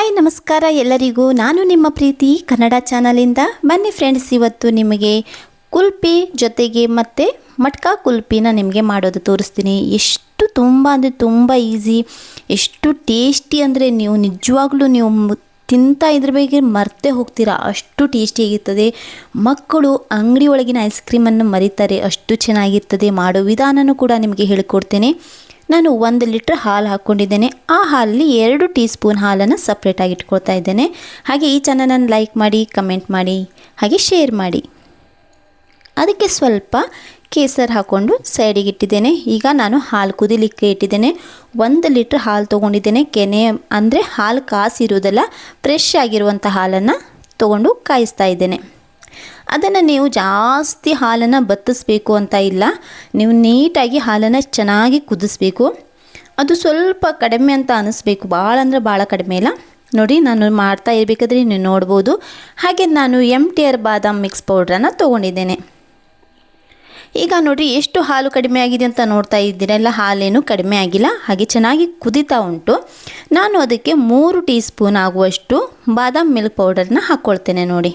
Hi ನಮಸ್ಕಾರ ಎಲ್ಲರಿಗೂ. ನಾನು ನಿಮ್ಮ ಪ್ರೀತಿ ಕನ್ನಡ ಚಾನಲಿಂದ ಬನ್ನಿ ಫ್ರೆಂಡ್ಸ್, ಇವತ್ತು ನಿಮಗೆ ಕುಲ್ಫಿ ಜೊತೆಗೆ ಮತ್ತು ಮಟ್ಕಾ ಕುಲ್ಫಿನ ನಿಮಗೆ ಮಾಡೋದು ತೋರಿಸ್ತೀನಿ. ಎಷ್ಟು ತುಂಬ ಅಂದರೆ ತುಂಬ ಈಸಿ, ಎಷ್ಟು ಟೇಸ್ಟಿ ಅಂದರೆ ನೀವು ನಿಜವಾಗ್ಲೂ ನೀವು ತಿಂತಾ ಇದ್ರ ಬಗ್ಗೆ ಮರ್ತೇ ಹೋಗ್ತೀರಾ, ಅಷ್ಟು ಟೇಸ್ಟಿಯಾಗಿರ್ತದೆ. ಮಕ್ಕಳು ಅಂಗಡಿ ಒಳಗಿನ ಐಸ್ ಕ್ರೀಮನ್ನು ಮರೀತಾರೆ, ಅಷ್ಟು ಚೆನ್ನಾಗಿರ್ತದೆ. ಮಾಡೋ ವಿಧಾನನೂ ಕೂಡ ನಿಮಗೆ ಹೇಳಿಕೊಡ್ತೇನೆ. ನಾನು 1 ಲೀಟ್ರ್ ಹಾಲು ಹಾಕ್ಕೊಂಡಿದ್ದೇನೆ. ಆ ಹಾಲಲ್ಲಿ 2 ಟೀ ಸ್ಪೂನ್ ಹಾಲನ್ನು ಸಪ್ರೇಟಾಗಿ ಇಟ್ಕೊಳ್ತಾ ಇದ್ದೇನೆ. ಹಾಗೆ ಈ ಚಾನಲನ್ನು ಲೈಕ್ ಮಾಡಿ, ಕಮೆಂಟ್ ಮಾಡಿ, ಹಾಗೆ ಶೇರ್ ಮಾಡಿ. ಅದಕ್ಕೆ ಸ್ವಲ್ಪ ಕೇಸರ್ ಹಾಕ್ಕೊಂಡು ಸೈಡಿಗೆ ಇಟ್ಟಿದ್ದೇನೆ. ಈಗ ನಾನು ಹಾಲು ಕುದಿಲಿಕ್ಕೆ ಇಟ್ಟಿದ್ದೇನೆ. 1 ಲೀಟ್ರ್ ಹಾಲು ತೊಗೊಂಡಿದ್ದೇನೆ. ಕೆನೆ ಅಂದರೆ ಹಾಲು ಕಾಸಿರೋದಲ್ಲ, ಫ್ರೆಶ್ ಆಗಿರುವಂಥ ಹಾಲನ್ನು ತೊಗೊಂಡು ಕಾಯಿಸ್ತಾ ಇದ್ದೇನೆ. ಅದನ್ನು ನೀವು ಜಾಸ್ತಿ ಹಾಲನ್ನು ಬತ್ತಿಸ್ಬೇಕು ಅಂತ ಇಲ್ಲ, ನೀವು ನೀಟಾಗಿ ಹಾಲನ್ನು ಚೆನ್ನಾಗಿ ಕುದಿಸ್ಬೇಕು. ಅದು ಸ್ವಲ್ಪ ಕಡಿಮೆ ಅಂತ ಅನ್ನಿಸ್ಬೇಕು, ಭಾಳ ಅಂದರೆ ಭಾಳ ಕಡಿಮೆ ಇಲ್ಲ. ನೋಡಿ, ನಾನು ಮಾಡ್ತಾ ಇರಬೇಕಾದ್ರೆ ನೀವು ನೋಡ್ಬೋದು. ಹಾಗೆ ನಾನು MTR ಬಾದಾಮ್ ಮಿಕ್ಸ್ ಪೌಡ್ರನ್ನು ತೊಗೊಂಡಿದ್ದೇನೆ. ಈಗ ನೋಡಿ ಎಷ್ಟು ಹಾಲು ಕಡಿಮೆ ಆಗಿದೆ ಅಂತ ನೋಡ್ತಾ ಇದ್ದೀರಲ್ಲ, ಹಾಲೇನು ಕಡಿಮೆ ಆಗಿಲ್ಲ, ಹಾಗೆ ಚೆನ್ನಾಗಿ ಕುದೀತಾ ಉಂಟು. ನಾನು ಅದಕ್ಕೆ 3 ಟೀ ಸ್ಪೂನ್ ಆಗುವಷ್ಟು ಬಾದಾಮ್ ಮಿಲ್ಕ್ ಪೌಡರ್ನ ಹಾಕ್ಕೊಳ್ತೇನೆ. ನೋಡಿ,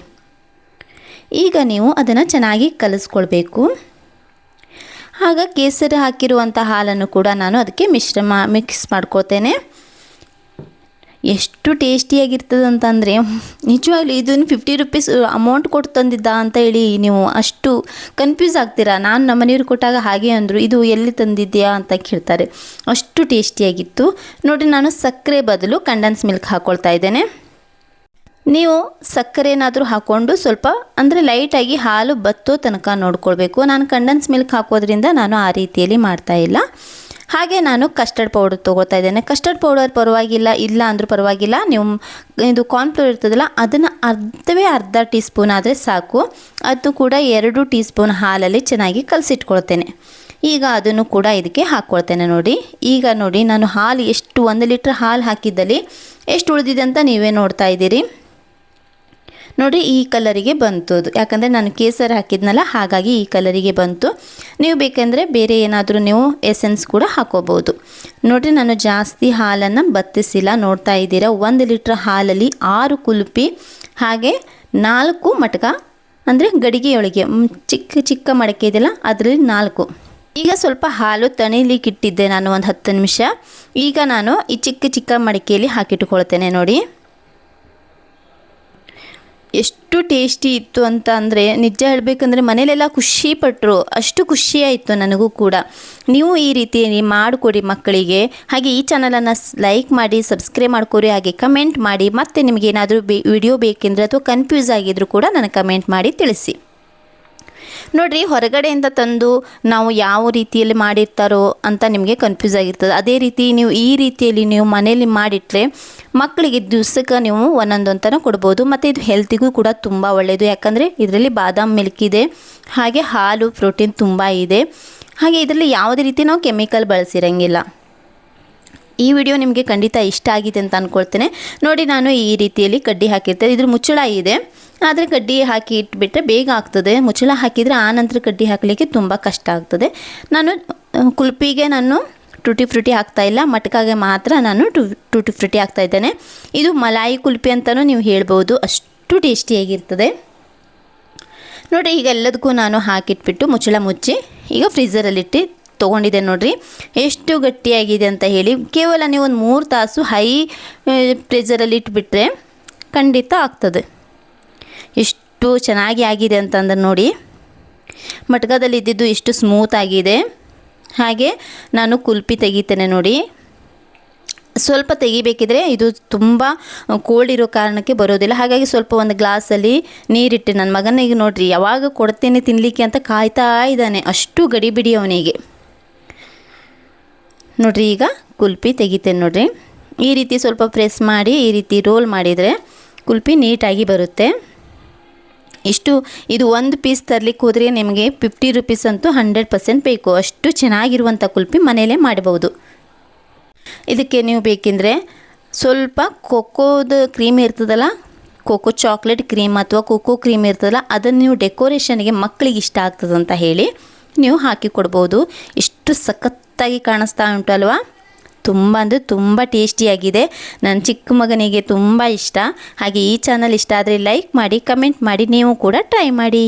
ಈಗ ನೀವು ಅದನ್ನು ಚೆನ್ನಾಗಿ ಕಲಿಸ್ಕೊಳ್ಬೇಕು. ಆಗ ಕೇಸರಿ ಹಾಕಿರುವಂಥ ಹಾಲನ್ನು ಕೂಡ ನಾನು ಅದಕ್ಕೆ ಮಿಕ್ಸ್ ಮಾಡ್ಕೊಳ್ತೇನೆ. ಎಷ್ಟು ಟೇಸ್ಟಿಯಾಗಿರ್ತದೆ ಅಂತಂದರೆ ನಿಜವಾಗ್ಲೂ ಇದನ್ನು 50 ರೂಪೀಸ್ ಅಮೌಂಟ್ ಕೊಟ್ಟು ತಂದಿದ್ದ ಅಂತ ಹೇಳಿ ನೀವು ಅಷ್ಟು ಕನ್ಫ್ಯೂಸ್ ಆಗ್ತೀರಾ. ನಾನು ನಮ್ಮ ಮನೆಯವ್ರು ಕೊಟ್ಟಾಗ ಹಾಗೆ ಅಂದರು, ಇದು ಎಲ್ಲಿ ತಂದಿದ್ಯಾ ಅಂತ ಕೇಳ್ತಾರೆ. ಅಷ್ಟು ಟೇಸ್ಟಿಯಾಗಿತ್ತು. ನೋಡಿ, ನಾನು ಸಕ್ಕರೆ ಬದಲು ಕಂಡೆನ್ಸ್ ಮಿಲ್ಕ್ ಹಾಕ್ಕೊಳ್ತಾ ಇದ್ದೇನೆ. ನೀವು ಸಕ್ಕರೆ ಏನಾದರೂ ಹಾಕ್ಕೊಂಡು ಸ್ವಲ್ಪ ಅಂದರೆ ಲೈಟಾಗಿ ಹಾಲು ಬತ್ತೋ ತನಕ ನೋಡ್ಕೊಳ್ಬೇಕು. ನಾನು ಕಂಡೆನ್ಸ್ ಮಿಲ್ಕ್ ಹಾಕೋದ್ರಿಂದ ನಾನು ಆ ರೀತಿಯಲ್ಲಿ ಮಾಡ್ತಾಯಿಲ್ಲ. ಹಾಗೆ ನಾನು ಕಸ್ಟರ್ಡ್ ಪೌಡರ್ ತೊಗೊಳ್ತಾ ಇದ್ದೇನೆ. ಕಸ್ಟರ್ಡ್ ಪೌಡರ್ ಪರವಾಗಿಲ್ಲ, ಇಲ್ಲ ಅಂದರೂ ಪರವಾಗಿಲ್ಲ. ನೀವು ಇದು ಕಾರ್ನ್ಫ್ಲೋರ್ ಇರ್ತದಲ್ಲ, ಅದನ್ನು ಅರ್ಧ ಟೀ ಸ್ಪೂನ್ ಆದರೆ ಸಾಕು. ಅದು ಕೂಡ 2 ಟೀ ಸ್ಪೂನ್ ಹಾಲಲ್ಲಿ ಚೆನ್ನಾಗಿ ಕಲಸಿಟ್ಕೊಳ್ತೇನೆ. ಈಗ ಅದನ್ನು ಕೂಡ ಇದಕ್ಕೆ ಹಾಕ್ಕೊಳ್ತೇನೆ. ನೋಡಿ, ಈಗ ನೋಡಿ ನಾನು ಹಾಲು ಎಷ್ಟು 1 ಲೀಟ್ರ್ ಹಾಲು ಹಾಕಿದ್ದಲ್ಲಿ ಎಷ್ಟು ಉಳಿದಿದೆ ಅಂತ ನೀವೇ ನೋಡ್ತಾ ಇದ್ದೀರಿ. ನೋಡಿ, ಈ ಕಲರಿಗೆ ಬಂತು ಅದು, ಯಾಕಂದರೆ ನಾನು ಕೇಸರಿ ಹಾಕಿದ್ನಲ್ಲ, ಹಾಗಾಗಿ ಈ ಕಲರಿಗೆ ಬಂತು. ನೀವು ಬೇಕೆಂದರೆ ಬೇರೆ ಏನಾದರೂ ನೀವು ಎಸೆನ್ಸ್ ಕೂಡ ಹಾಕೋಬೋದು. ನೋಡಿ, ನಾನು ಜಾಸ್ತಿ ಹಾಲನ್ನು ಬತ್ತಿಸಿಲ್ಲ. ನೋಡ್ತಾ ಇದ್ದೀರಾ, 1 ಲೀಟ್ರ್ ಹಾಲಲ್ಲಿ 6 ಕುಲ್ಫಿ ಹಾಗೆ 4 ಮಟ್ಕ, ಅಂದರೆ ಗಡಿಗೆಯೊಳಗೆ ಚಿಕ್ಕ ಚಿಕ್ಕ ಮಡಕೆ ಇದೆಯಲ್ಲ ಅದರಲ್ಲಿ 4. ಈಗ ಸ್ವಲ್ಪ ಹಾಲು ತಣಿಲಿಕ್ಕೆ ಇಟ್ಟಿದ್ದೆ ನಾನು ಒಂದು 10 ನಿಮಿಷ. ಈಗ ನಾನು ಈ ಚಿಕ್ಕ ಚಿಕ್ಕ ಮಡಿಕೆಯಲ್ಲಿ ಹಾಕಿಟ್ಕೊಳ್ತೇನೆ. ನೋಡಿ, ಎಷ್ಟು ಟೇಸ್ಟಿ ಇತ್ತು ಅಂತ ಅಂದರೆ ನಿಜ ಹೇಳಬೇಕಂದ್ರೆ ಮನೇಲೆಲ್ಲ ಖುಷಿಪಟ್ಟರು, ಅಷ್ಟು ಖುಷಿಯಾಯಿತು ನನಗೂ ಕೂಡ. ನೀವು ಈ ರೀತಿ ಮಾಡಿಕೊಡಿ ಮಕ್ಕಳಿಗೆ. ಹಾಗೆ ಈ ಚಾನಲನ್ನು ಲೈಕ್ ಮಾಡಿ, ಸಬ್ಸ್ಕ್ರೈಬ್ ಮಾಡ್ಕೊರಿ, ಹಾಗೆ ಕಮೆಂಟ್ ಮಾಡಿ. ಮತ್ತು ನಿಮಗೇನಾದರೂ ವಿಡಿಯೋ ಬೇಕೆಂದರೆ ಅಥವಾ ಕನ್ಫ್ಯೂಸ್ ಆಗಿದ್ದರೂ ಕೂಡ ನನಗೆ ಕಮೆಂಟ್ ಮಾಡಿ ತಿಳಿಸಿ. ನೋಡಿರಿ, ಹೊರಗಡೆಯಿಂದ ತಂದು ನಾವು ಯಾವ ರೀತಿಯಲ್ಲಿ ಮಾಡಿರ್ತಾರೋ ಅಂತ ನಿಮಗೆ ಕನ್ಫ್ಯೂಸ್ ಆಗಿರ್ತದೆ. ಅದೇ ರೀತಿ ನೀವು ಈ ರೀತಿಯಲ್ಲಿ ನೀವು ಮನೆಯಲ್ಲಿ ಮಾಡಿಟ್ರೆ ಮಕ್ಕಳಿಗೆ ದಿವಸಕ್ಕೆ ನೀವು ಒಂದೊಂದೊಂಥರ ಕೊಡ್ಬೋದು. ಮತ್ತು ಇದು ಹೆಲ್ತಿಗೂ ಕೂಡ ತುಂಬ ಒಳ್ಳೆಯದು, ಯಾಕಂದರೆ ಇದರಲ್ಲಿ ಬಾದಾಮ್ ಮಿಲ್ಕ್ ಇದೆ, ಹಾಗೆ ಹಾಲು ಪ್ರೋಟೀನ್ ತುಂಬ ಇದೆ. ಹಾಗೆ ಇದರಲ್ಲಿ ಯಾವುದೇ ರೀತಿ ನಾವು ಕೆಮಿಕಲ್ ಬಳಸಿರಂಗಿಲ್ಲ. ಈ ವಿಡಿಯೋ ನಿಮಗೆ ಖಂಡಿತ ಇಷ್ಟ ಆಗಿದೆ ಅಂತ ಅಂದ್ಕೊಳ್ತೇನೆ. ನೋಡಿ, ನಾನು ಈ ರೀತಿಯಲ್ಲಿ ಕಡ್ಡಿ ಹಾಕಿರ್ತೇನೆ. ಇದ್ರ ಮುಚ್ಚಳ ಇದೆ, ಆದರೆ ಕಡ್ಡಿ ಹಾಕಿ ಇಟ್ಬಿಟ್ರೆ ಬೇಗ ಆಗ್ತದೆ. ಮುಚ್ಚಳ ಹಾಕಿದರೆ ಆ ನಂತರ ಕಡ್ಡಿ ಹಾಕಲಿಕ್ಕೆ ತುಂಬ ಕಷ್ಟ ಆಗ್ತದೆ. ನಾನು ಕುಲ್ಫಿಗೆ ನಾನು ಟೂಟಿ ಫ್ರೂಟಿ ಹಾಕ್ತಾಯಿಲ್ಲ, ಮಟ್ಕಾಗೆ ಮಾತ್ರ ನಾನು ಟೂಟಿ ಫ್ರೂಟಿ ಹಾಕ್ತಾಯಿದ್ದೇನೆ. ಇದು ಮಲಾಯಿ ಕುಲ್ಫಿ ಅಂತಲೂ ನೀವು ಹೇಳ್ಬೋದು, ಅಷ್ಟು ಟೇಸ್ಟಿಯಾಗಿರ್ತದೆ. ನೋಡಿ, ಈಗ ಎಲ್ಲದಕ್ಕೂ ನಾನು ಹಾಕಿಟ್ಬಿಟ್ಟು ಮುಚ್ಚಳ ಮುಚ್ಚಿ ಈಗ ಫ್ರೀಝರಲ್ಲಿಟ್ಟು ತೊಗೊಂಡಿದ್ದೆ. ನೋಡಿರಿ ಎಷ್ಟು ಗಟ್ಟಿಯಾಗಿದೆ ಅಂತ ಹೇಳಿ. ಕೇವಲ ನೀವು ಒಂದು 3 ತಾಸು ಹೈ ಪ್ರೆಷರಲ್ಲಿ ಇಟ್ಬಿಟ್ರೆ ಖಂಡಿತ ಆಗ್ತದೆ. ಎಷ್ಟು ಚೆನ್ನಾಗಿ ಆಗಿದೆ ಅಂತಂದ್ರೆ ನೋಡಿ, ಮಟ್ಕದಲ್ಲಿ ಇದ್ದಿದ್ದು ಎಷ್ಟು ಸ್ಮೂತ್ ಆಗಿದೆ. ಹಾಗೆ ನಾನು ಕುಲ್ಫಿ ತೆಗಿತೇನೆ. ನೋಡಿ, ಸ್ವಲ್ಪ ತೆಗಿಬೇಕಿದ್ರೆ ಇದು ತುಂಬ ಕೋಲ್ಡ್ ಇರೋ ಕಾರಣಕ್ಕೆ ಬರೋದಿಲ್ಲ. ಹಾಗಾಗಿ ಸ್ವಲ್ಪ ಒಂದು ಗ್ಲಾಸಲ್ಲಿ ನೀರಿಟ್ಟೆ. ನನ್ನ ಮಗನಿಗೆ ನೋಡಿರಿ ಯಾವಾಗ ಕೊಡ್ತೇನೆ ತಿನ್ನಲಿಕ್ಕೆ ಅಂತ ಕಾಯ್ತಾ ಇದ್ದಾನೆ, ಅಷ್ಟು ಗಡಿಬಿಡಿ ಅವನಿಗೆ. ನೋಡಿರಿ, ಈಗ ಕುಲ್ಫಿ ತೆಗಿತೇನೆ. ನೋಡಿರಿ, ಈ ರೀತಿ ಸ್ವಲ್ಪ ಪ್ರೆಸ್ ಮಾಡಿ ಈ ರೀತಿ ರೋಲ್ ಮಾಡಿದರೆ ಕುಲ್ಫಿ ನೀಟಾಗಿ ಬರುತ್ತೆ. ಇದು 1 ಪೀಸ್ ತರಲಿಕ್ಕೆ ಹೋದರೆ ನಿಮಗೆ 50 ರೂಪೀಸ್ ಅಂತೂ 100% ಬೇಕು. ಅಷ್ಟು ಚೆನ್ನಾಗಿರುವಂಥ ಕುಲ್ಫಿ ಮನೆಯಲ್ಲೇ ಮಾಡಬಹುದು. ಇದಕ್ಕೆ ನೀವು ಬೇಕೆಂದರೆ ಸ್ವಲ್ಪ ಕೊಕ್ಕೋದ ಕ್ರೀಮ್ ಇರ್ತದಲ್ಲ, ಕೋಕೋ ಚಾಕ್ಲೇಟ್ ಕ್ರೀಮ್ ಅಥವಾ ಕೋಕೋ ಕ್ರೀಮ್ ಇರ್ತದಲ್ಲ, ಅದನ್ನು ನೀವು ಡೆಕೋರೇಷನ್ಗೆ ಮಕ್ಕಳಿಗೆ ಇಷ್ಟ ಆಗ್ತದಂತ ಹೇಳಿ ನೀವು ಹಾಕಿ ಕೊಡ್ಬೋದು. ಎಷ್ಟು ಸಖತ್ತಾಗಿ ಕಾಣಿಸ್ತಾ ಉಂಟಲ್ವಾ, ತುಂಬ ಅಂದರೆ ತುಂಬ ಟೇಸ್ಟಿಯಾಗಿದೆ. ನನ್ನ ಚಿಕ್ಕ ಮಗನಿಗೆ ತುಂಬ ಇಷ್ಟ. ಹಾಗೆ ಈ ಚಾನಲ್ ಇಷ್ಟ ಆದರೆ ಲೈಕ್ ಮಾಡಿ, ಕಮೆಂಟ್ ಮಾಡಿ, ನೀವು ಕೂಡ ಟ್ರೈ ಮಾಡಿ.